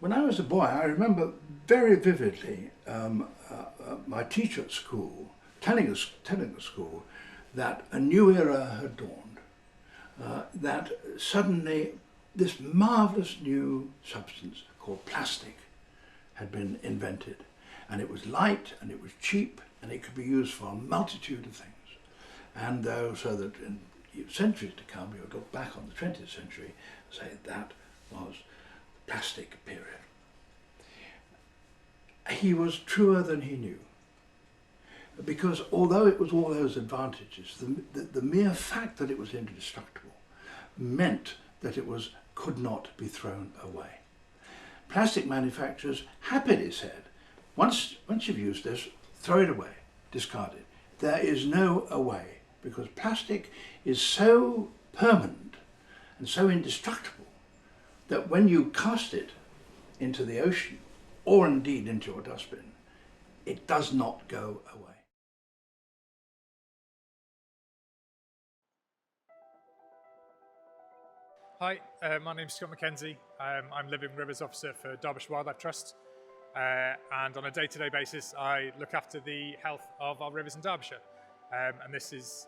When I was a boy, I remember very vividly my teacher at school telling the school that a new era had dawned, that suddenly this marvellous new substance called plastic had been invented, and it was light and it was cheap and it could be used for a multitude of things. And so that in centuries to come, you would look back on the 20th century and say that was the plastic period. He was truer than he knew, because although it was all those advantages, the mere fact that it was indestructible meant that it could not be thrown away. Plastic manufacturers happily said, once you've used this, throw it away, discard it. There is no way, because plastic is so permanent and so indestructible that when you cast it into the ocean, or indeed into your dustbin, it does not go away. Hi, my name's Scott Mackenzie. I'm Living Rivers Officer for Derbyshire Wildlife Trust, and on a day-to-day basis I look after the health of our rivers in Derbyshire, and this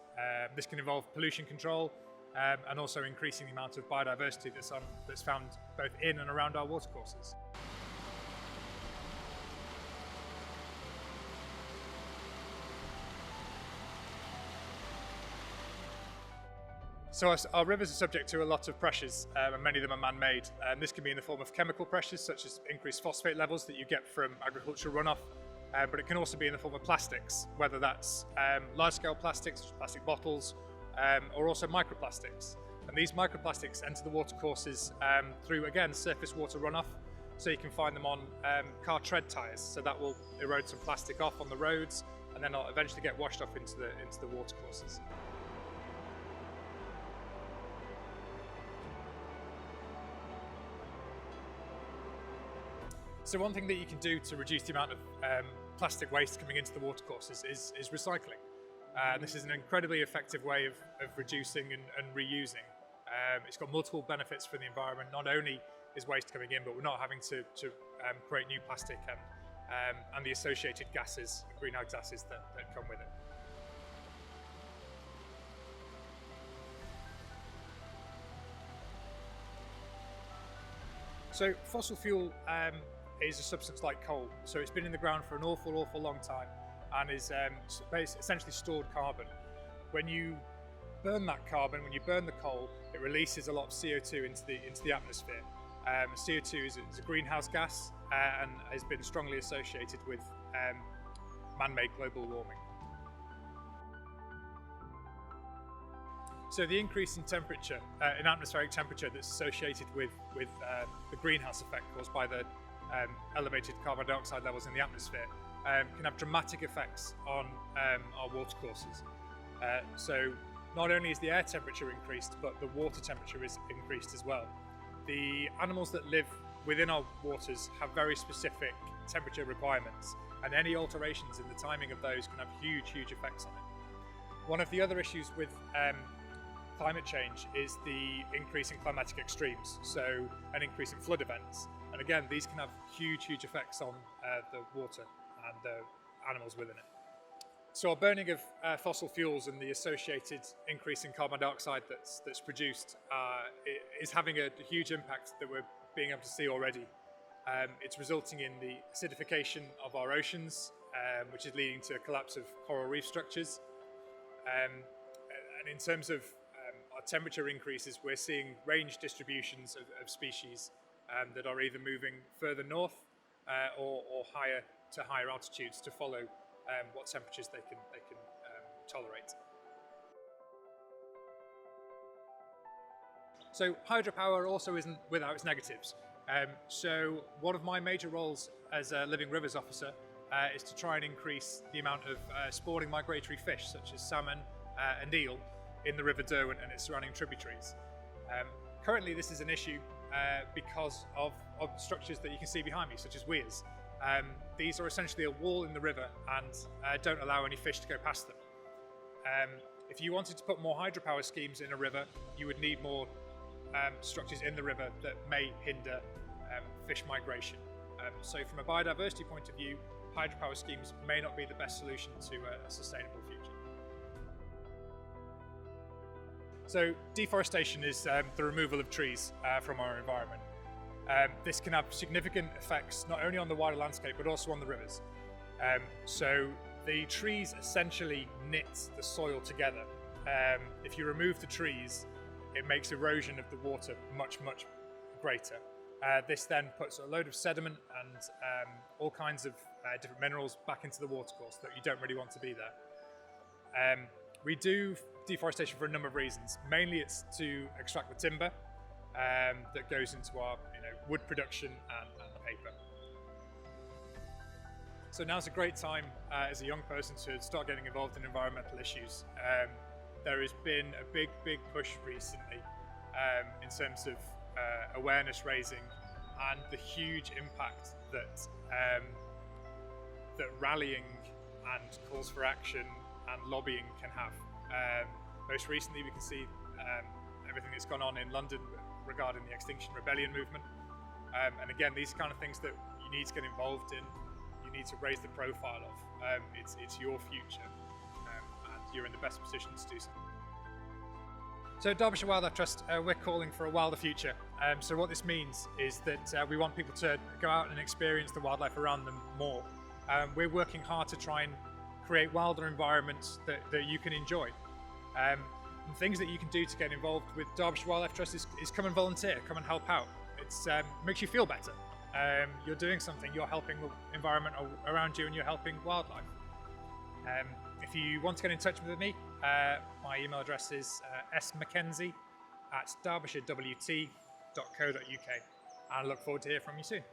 can involve pollution control and also increasing the amount of biodiversity that's found both in and around our watercourses. So our rivers are subject to a lot of pressures, and many of them are man-made. This can be in the form of chemical pressures, such as increased phosphate levels that you get from agricultural runoff, but it can also be in the form of plastics, whether that's large-scale plastics, plastic bottles, or also microplastics. And these microplastics enter the watercourses through, again, surface water runoff, so you can find them on car tread tyres, so that will erode some plastic off on the roads, and then it'll eventually get washed off into the watercourses. So one thing that you can do to reduce the amount of plastic waste coming into the watercourses is recycling. This is an incredibly effective way of reducing and reusing. It's got multiple benefits for the environment. Not only is waste coming in, but we're not having to create new plastic and the associated gases, greenhouse gases that come with it. So fossil fuel is a substance like coal, so it's been in the ground for an awful long time and is essentially stored carbon. When you burn that carbon, when you burn the coal, it releases a lot of CO2 into the atmosphere. CO2 is a greenhouse gas and has been strongly associated with man-made global warming. So the increase in temperature, in atmospheric temperature, that's associated with the greenhouse effect caused by the elevated carbon dioxide levels in the atmosphere can have dramatic effects on our watercourses. So not only is the air temperature increased, but the water temperature is increased as well. The animals that live within our waters have very specific temperature requirements, and any alterations in the timing of those can have huge effects on it. One of the other issues with climate change is the increase in climatic extremes, so an increase in flood events. And again, these can have huge effects on the water and the animals within it. So our burning of fossil fuels and the associated increase in carbon dioxide that's produced is having a huge impact that we're being able to see already. It's resulting in the acidification of our oceans, which is leading to a collapse of coral reef structures. And in terms of our temperature increases, we're seeing range distributions of species that are either moving further north or higher to higher altitudes to follow what temperatures they can tolerate. So hydropower also isn't without its negatives. So one of my major roles as a Living Rivers Officer is to try and increase the amount of spawning migratory fish such as salmon and eel in the River Derwent and its surrounding tributaries. Currently this is an issue because of structures that you can see behind me, such as weirs. These are essentially a wall in the river and don't allow any fish to go past them. If you wanted to put more hydropower schemes in a river, you would need more structures in the river that may hinder fish migration. So from a biodiversity point of view, hydropower schemes may not be the best solution to a sustainable future. So deforestation is the removal of trees from our environment. This can have significant effects not only on the wider landscape but also on the rivers. So the trees essentially knit the soil together. If you remove the trees, it makes erosion of the water much greater. This then puts a load of sediment and all kinds of different minerals back into the watercourse that you don't really want to be there. We do deforestation for a number of reasons. Mainly it's to extract the timber that goes into our wood production and paper. So now's a great time as a young person to start getting involved in environmental issues. There has been a big push recently in terms of awareness raising and the huge impact that that rallying and calls for action and lobbying can have. Most recently we can see everything that's gone on in London regarding the Extinction Rebellion movement. And again, these are kind of things that you need to get involved in, you need to raise the profile of. It's your future and you're in the best position to do so. So at Derbyshire Wildlife Trust, we're calling for a wilder future. So what this means is that we want people to go out and experience the wildlife around them more. We're working hard to try and create wilder environments that you can enjoy. And things that you can do to get involved with Derbyshire Wildlife Trust is come and volunteer, come and help out. It makes you feel better. You're doing something, you're helping the environment around you and you're helping wildlife. If you want to get in touch with me, my email address is smckenzie@derbyshireWT.co.uk, and I look forward to hearing from you soon.